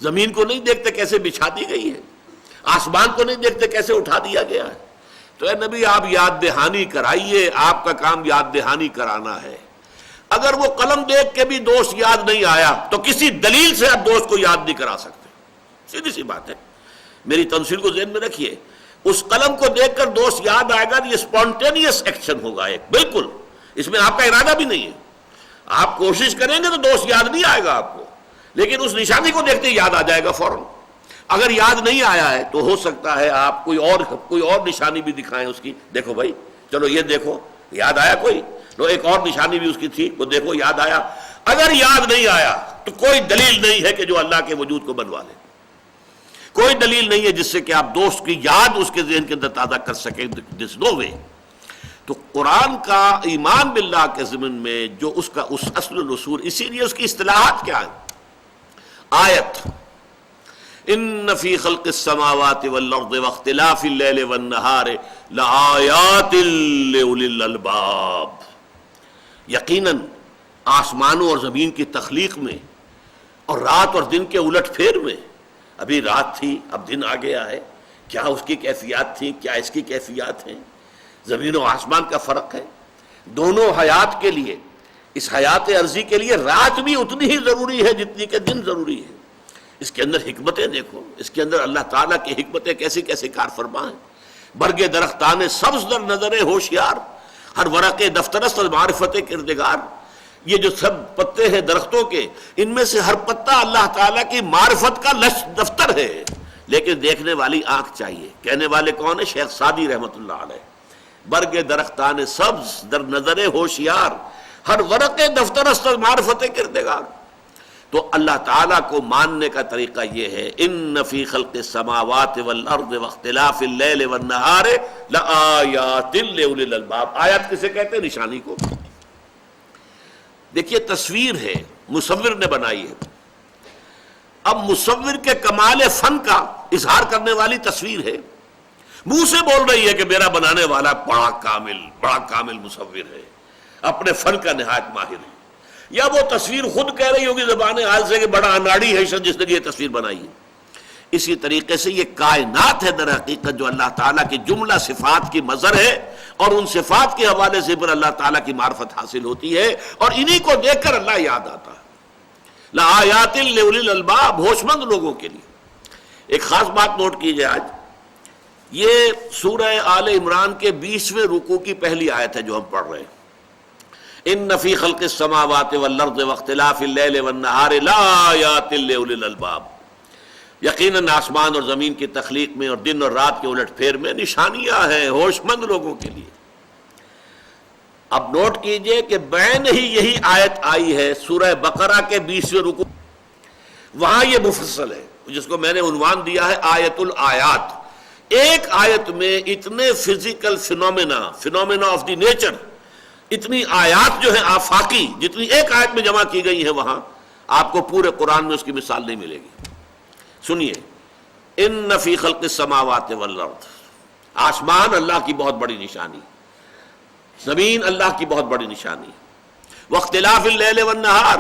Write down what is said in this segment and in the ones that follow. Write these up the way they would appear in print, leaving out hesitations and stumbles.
زمین کو نہیں دیکھتے کیسے بچھا دی گئی ہے، آسمان کو نہیں دیکھتے کیسے اٹھا دیا گیا ہے؟ تو اے نبی آپ یاد دہانی کرائیے، آپ کا کام یاد دہانی کرانا ہے۔ اگر وہ قلم دیکھ کے بھی دوست یاد نہیں آیا تو کسی دلیل سے آپ دوست کو یاد نہیں کرا سکتے، سیدھی سی بات ہے۔ میری تمثیل کو ذہن میں رکھیے، اس قلم کو دیکھ کر دوست یاد آئے گا، یہ اسپونٹینیس ایکشن ہوگا ایک، بالکل اس میں آپ کا ارادہ بھی نہیں ہے۔ آپ کوشش کریں گے تو دوست یاد نہیں آئے گا آپ کو، لیکن اس نشانی کو دیکھتے ہی یاد آ جائے گا فوراً۔ اگر یاد نہیں آیا ہے تو ہو سکتا ہے آپ کوئی اور نشانی بھی دکھائیں اس کی، دیکھو بھائی چلو یہ دیکھو یاد آیا، کوئی تو ایک اور نشانی بھی اس کی تھی، وہ دیکھو یاد آیا۔ اگر یاد نہیں آیا تو کوئی دلیل نہیں ہے کہ جو اللہ کے وجود کو بنوا لے، کوئی دلیل نہیں ہے جس سے کہ آپ دوست کی یاد اس کے ذہن کے اندر تازہ کر سکیں۔ دس نو وے۔ تو قرآن کا ایمان باللہ کے ضمن میں جو اس کا اس اصل الاصول، اسی لیے اس کی اصطلاحات کیا ہیں؟ آیت، ان فی خلق السماوات والارض واختلاف اللیل والنہار لآیات لأولی الالباب، یقیناً آسمانوں اور زمین کی تخلیق میں اور رات اور دن کے الٹ پھیر میں، ابھی رات تھی اب دن آ گیا ہے، کیا اس کی کیفیات تھی، کیا اس کی کیفیات ہیں؟ زمین و آسمان کا فرق ہے۔ دونوں حیات کے لیے، اس حیات عرضی کے لیے رات بھی اتنی ہی ضروری ہے جتنی کہ دن ضروری ہے۔ اس کے اندر حکمتیں دیکھو، اس کے اندر اللہ تعالیٰ کی حکمتیں کیسی کیسی کار فرما ہیں۔ برگ درختان سبز در نظر ہوشیار، ہر ورق دفترست معرفت کردگار، یہ جو سب پتے ہیں درختوں کے، ان میں سے ہر پتا اللہ تعالیٰ کی معرفت کا دفتر ہے، لیکن دیکھنے والی آنکھ چاہیے۔ کہنے والے کون ہیں؟ شیخ سعدی رحمۃ اللہ علیہ۔ برگ درختان سبز در نظر ہوشیار، ہر ورق دفترست معرفت کردگار۔ تو اللہ تعالیٰ کو ماننے کا طریقہ یہ ہے، ان فی خلق السماوات والارض واختلاف اللیل والنہار لآیات لأولی الالباب۔ آیات کسے کہتے ہیں؟ نشانی کو۔ دیکھیے تصویر ہے، مصور نے بنائی ہے، اب مصور کے کمال فن کا اظہار کرنے والی تصویر ہے، منہ سے بول رہی ہے کہ میرا بنانے والا بڑا کامل مصور ہے، اپنے فن کا نہایت ماہر ہے، یا وہ تصویر خود کہہ رہی ہوگی زبان حال سے کہ بڑا اناڑی ہے جس نے یہ تصویر بنائی ہے۔ اسی طریقے سے یہ کائنات ہے در حقیقت جو اللہ تعالیٰ کی جملہ صفات کی مظہر ہے، اور ان صفات کے حوالے سے پھر اللہ تعالیٰ کی معرفت حاصل ہوتی ہے، اور انہی کو دیکھ کر اللہ یاد آتا ہے۔ لآیات لأولی الالباب، ہوش مند لوگوں کے لیے۔ ایک خاص بات نوٹ کیجئے، آج یہ سورہ آل عمران کے 20ویں رکوع کی پہلی آیت ہے جو ہم پڑھ رہے ہیں۔ ان فی خلق السماوات والارض واختلاف اللیل والنہار لآیات لأولی الالباب، یقیناً آسمان اور زمین کی تخلیق میں اور دن اور رات کے الٹ پھیر میں نشانیاں ہیں ہوش مند لوگوں کے لیے۔ اب نوٹ کیجئے کہ بین ہی یہی آیت آئی ہے سورہ بقرہ کے 20ویں رکوع، وہاں یہ مفصل ہے جس کو میں نے عنوان دیا ہے آیت الآیات۔ ایک آیت میں اتنے physical phenomena of the nature, اتنی آیات جو ہیں آفاقی، جتنی ایک آیت میں جمع کی گئی ہیں، وہاں آپ کو پورے قرآن میں اس کی مثال نہیں ملے گی۔ سنیے، ان فی خلق السماوات والارض، آسمان اللہ کی بہت بڑی نشانی، زمین اللہ کی بہت بڑی نشانی، واختلاف اللیل والنہار،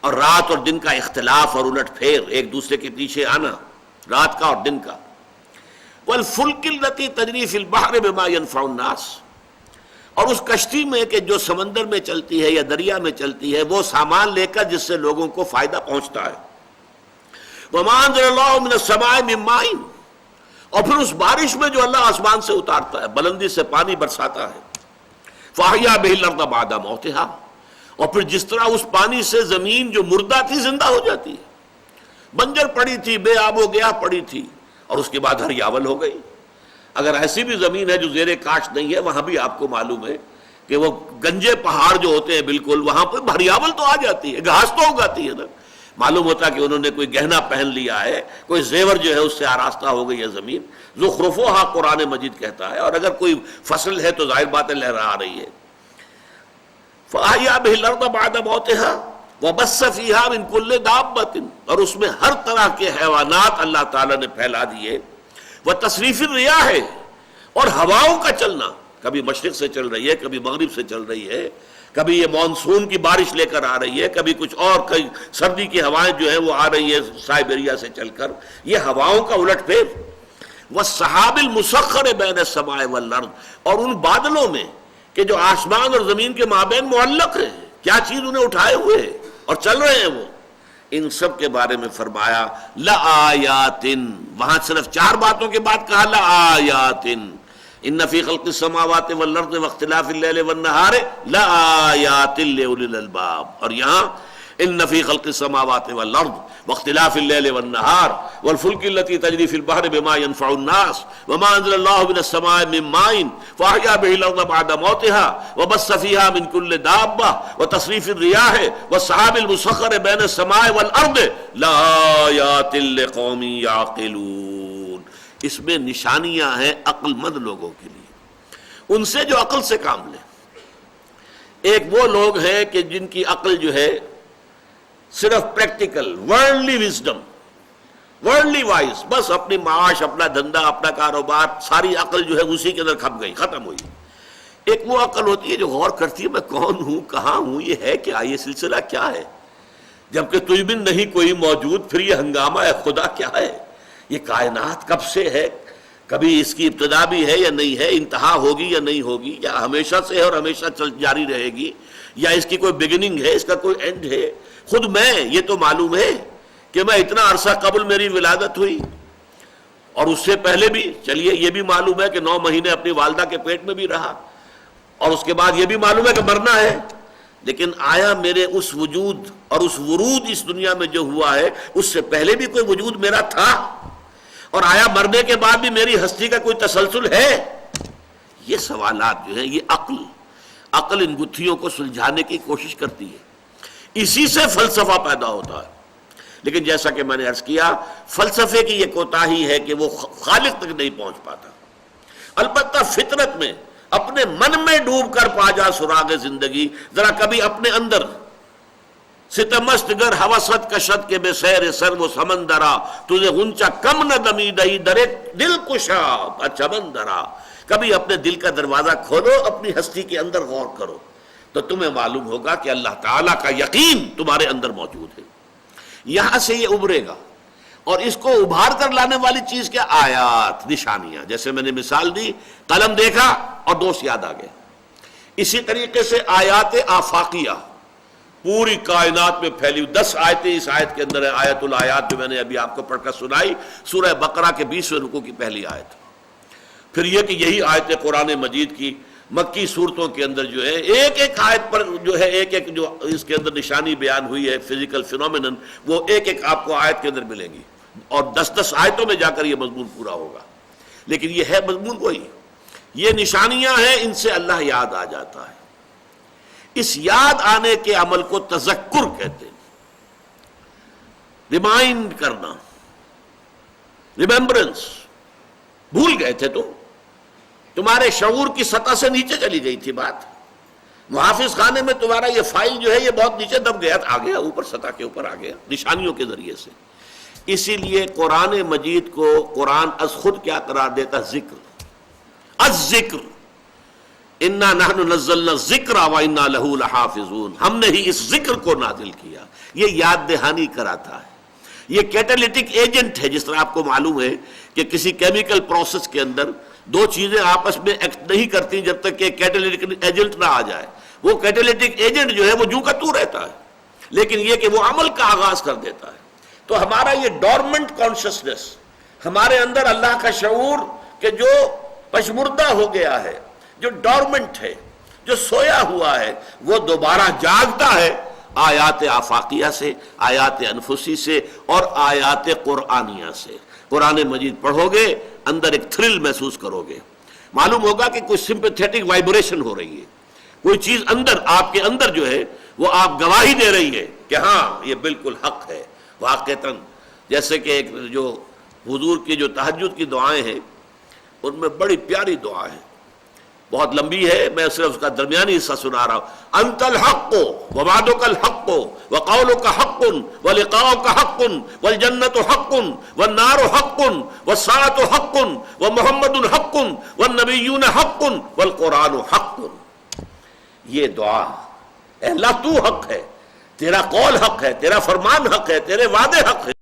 اور رات اور دن کا اختلاف اور الٹ پھیر، ایک دوسرے کے پیچھے آنا، رات کا اور دن کا، والفلک التی تجری فی البحر بما ينفع الناس، اور اس کشتی میں کہ جو سمندر میں چلتی ہے یا دریا میں چلتی ہے وہ سامان لے کر جس سے لوگوں کو فائدہ پہنچتا ہے۔ وما انزل اللہ من السماء من ماء، اور پھر اس بارش میں جو اللہ آسمان سے اتارتا ہے، بلندی سے پانی برساتا ہے، فاحیا بہ الارض بعد موتها، اور پھر جس طرح اس پانی سے زمین جو مردہ تھی زندہ ہو جاتی ہے، بنجر پڑی تھی، بے آب و گیا پڑی تھی، اور اس کے بعد ہریاول ہو گئی۔ اگر ایسی بھی زمین ہے جو زیر کاشت نہیں ہے، وہاں بھی آپ کو معلوم ہے کہ وہ گنجے پہاڑ جو ہوتے ہیں بالکل، وہاں پہ ہریاول تو آ جاتی ہے، گھاس تو اگاتی ہے نا، معلوم ہوتا ہے کہ انہوں نے کوئی گہنا پہن لیا ہے، کوئی زیور جو ہے اس سے آراستہ ہو گئی ہے زمین۔ زخرفوہا قرآن مجید کہتا ہے، اور اگر کوئی فصل ہے تو ظاہر بات ہے لہرا رہی ہے۔ فَأَحْيَا بِهِ الْأَرْضَ بَعْدَ مَوْتِهَا وَبَثَّ فِيهَا مِن كُلِّ دَابَّةٍ، اور اس میں ہر طرح کے حیوانات اللہ تعالیٰ نے پھیلا دیے۔ وَتَصْرِيفِ الرِّيَاحِ، اور ہواؤں کا چلنا، کبھی مشرق سے چل رہی ہے، کبھی مغرب سے چل رہی ہے، کبھی یہ مانسون کی بارش لے کر آ رہی ہے، کبھی کچھ اور، کئی سردی کی ہوائیں جو ہیں وہ آ رہی ہیں سائبیریا سے چل کر، یہ ہواؤں کا الٹ پھیر. والسحاب المسخر بین السماء والارض، اور ان بادلوں میں کہ جو آسمان اور زمین کے مابین معلق ہیں، کیا چیز انہیں اٹھائے ہوئے ہیں اور چل رہے ہیں وہ، ان سب کے بارے میں فرمایا لآیات. وہاں صرف 4 باتوں کے بعد کہا لآیات، ان فی خلق السماوات والارض واختلاف اللیل والنہار لآیات لأولی الالباب، اور یہاں ان فی خلق السماوات والارض واختلاف اللیل والنہار والفلک التي تجری فی البحر بما ينفع الناس وما انزل اللہ من السماء من ماء فاحیا به الارض بعد موتها وبث فیها من کل دابہ وتصریف الریاح والسحاب المسخر بین السماء والارض لآیات لقوم یعقلون. اس میں نشانیاں ہیں عقل مند لوگوں کے لیے، ان سے جو عقل سے کام لے. ایک وہ لوگ ہیں کہ جن کی عقل جو ہے صرف practical worldly wisdom, worldly wise, بس اپنی معاش، اپنا دھندا، اپنا کاروبار، ساری عقل جو ہے اسی کے اندر کھپ گئی، ختم ہوئی. ایک وہ عقل ہوتی ہے جو غور کرتی ہے میں کون ہوں، کہاں ہوں، یہ ہے کیا، یہ سلسلہ کیا ہے، جبکہ تجھ بن نہیں کوئی موجود، پھر یہ ہنگامہ ہے خدا کیا ہے، یہ کائنات کب سے ہے، کبھی اس کی ابتدا بھی ہے یا نہیں ہے، انتہا ہوگی یا نہیں ہوگی، یا ہمیشہ سے ہے اور ہمیشہ جاری رہے گی، یا اس کی کوئی بگننگ ہے، اس کا کوئی اینڈ ہے. خود میں یہ تو معلوم ہے کہ میں اتنا عرصہ قبل میری ولادت ہوئی، اور اس سے پہلے بھی چلیے یہ بھی معلوم ہے کہ 9 مہینے اپنی والدہ کے پیٹ میں بھی رہا، اور اس کے بعد یہ بھی معلوم ہے کہ مرنا ہے. لیکن آیا میرے اس وجود اور اس ورود اس دنیا میں جو ہوا ہے اس سے پہلے بھی کوئی وجود میرا تھا، اور آیا مرنے کے بعد بھی میری ہستی کا کوئی تسلسل ہے؟ یہ سوالات جو ہیں یہ عقل ان گتھیوں کو سلجھانے کی کوشش کرتی ہے. اسی سے فلسفہ پیدا ہوتا ہے. لیکن جیسا کہ میں نے عرض کیا، فلسفے کی یہ کوتاہی ہے کہ وہ خالق تک نہیں پہنچ پاتا. البتہ فطرت میں اپنے من میں ڈوب کر پا جا سراغ زندگی. ذرا کبھی اپنے اندر ستمست گر حوست کشت کے بے سیر سر و سمندرا تجھے غنچہ کم نہ دمی دہی درے دل کشا چمندرا. کبھی اپنے دل کا دروازہ کھولو، اپنی ہستی کے اندر غور کرو، تو تمہیں معلوم ہوگا کہ اللہ تعالیٰ کا یقین تمہارے اندر موجود ہے. یہاں سے یہ ابھرے گا، اور اس کو ابھار کر لانے والی چیز کیا؟ آیات، نشانیاں. جیسے میں نے مثال دی، قلم دیکھا اور دوست یاد آ گئے. اسی طریقے سے آیات آفاقیہ پوری کائنات میں پھیلی. 10 آیتیں اس آیت کے اندر ہے. آیت الآیات جو میں نے ابھی آپ کو پڑھ کر سنائی، سورہ بقرہ کے 20ویں رکوع کی پہلی آیت. پھر یہ کہ یہی آیت قرآن مجید کی مکی صورتوں کے اندر جو ہے ایک ایک آیت پر جو ہے ایک ایک جو اس کے اندر نشانی بیان ہوئی ہے، فزیکل فینومینن، وہ ایک ایک آپ کو آیت کے اندر ملیں گی، اور 10 آیتوں میں جا کر یہ مضمون پورا ہوگا. لیکن یہ ہے مضمون وہی، یہ نشانیاں ہیں، ان سے اللہ یاد آ جاتا ہے. اس یاد آنے کے عمل کو تذکر کہتے ہیں، ریمائنڈ کرنا، ریممبرنس. بھول گئے تھے تمہارے شعور کی سطح سے نیچے چلی گئی تھی بات. محافظ خانے میں تمہارا یہ فائل جو ہے یہ بہت نیچے دب گیا، آ گیا اوپر، سطح کے اوپر آ گیا نشانیوں کے ذریعے سے. اسی لیے قرآن مجید کو قرآن از خود کیا قرار دیتا؟ ذکر. الذکر انا نحن نزلنا الذکر وانا لہ لحافظون. ہم نے ہی اس ذکر کو نازل کیا. یہ یاد دہانی کراتا ہے. یہ کیٹالیٹک ایجنٹ ہے. جس طرح آپ کو معلوم ہے کہ کسی کیمیکل پروسیس کے اندر 2 چیزیں آپس میں ایکٹ نہیں کرتی جب تک کہ کیٹالیٹک ایجنٹ نہ آ جائے. وہ کیٹالیٹک ایجنٹ جو ہے وہ جو کا تو رہتا ہے، لیکن یہ کہ وہ عمل کا آغاز کر دیتا ہے. تو ہمارا یہ ڈورمنٹ کانشسنس، ہمارے اندر اللہ کا شعور کہ جو پشمردہ ہو گیا ہے، جو ڈورمنٹ ہے، جو سویا ہوا ہے، وہ دوبارہ جاگتا ہے آیات آفاقیہ سے، آیات انفسی سے، اور آیات قرآنیہ سے. قرآن مجید پڑھو گے، اندر ایک تھرل محسوس کرو گے، معلوم ہوگا کہ کوئی سمپیتھیٹک وائبریشن ہو رہی ہے، کوئی چیز اندر آپ کے اندر جو ہے وہ آپ گواہی دے رہی ہے کہ ہاں یہ بالکل حق ہے واقعتاً. جیسے کہ ایک جو حضور کی جو تہجد کی دعائیں ہیں ان میں بڑی پیاری دعا ہے، بہت لمبی ہے، میں صرف اس کا درمیانی حصہ سنا رہا ہوں. انت الحق ووعدک الحق وقولک حق ولقاؤک حق والجنت حق والنار حق والساعۃ حق ومحمد حق والنبیون حق والقرآن حق. یہ دعا اے اللہ تو حق ہے، تیرا قول حق ہے، تیرا فرمان حق ہے، تیرے وعدے حق ہے.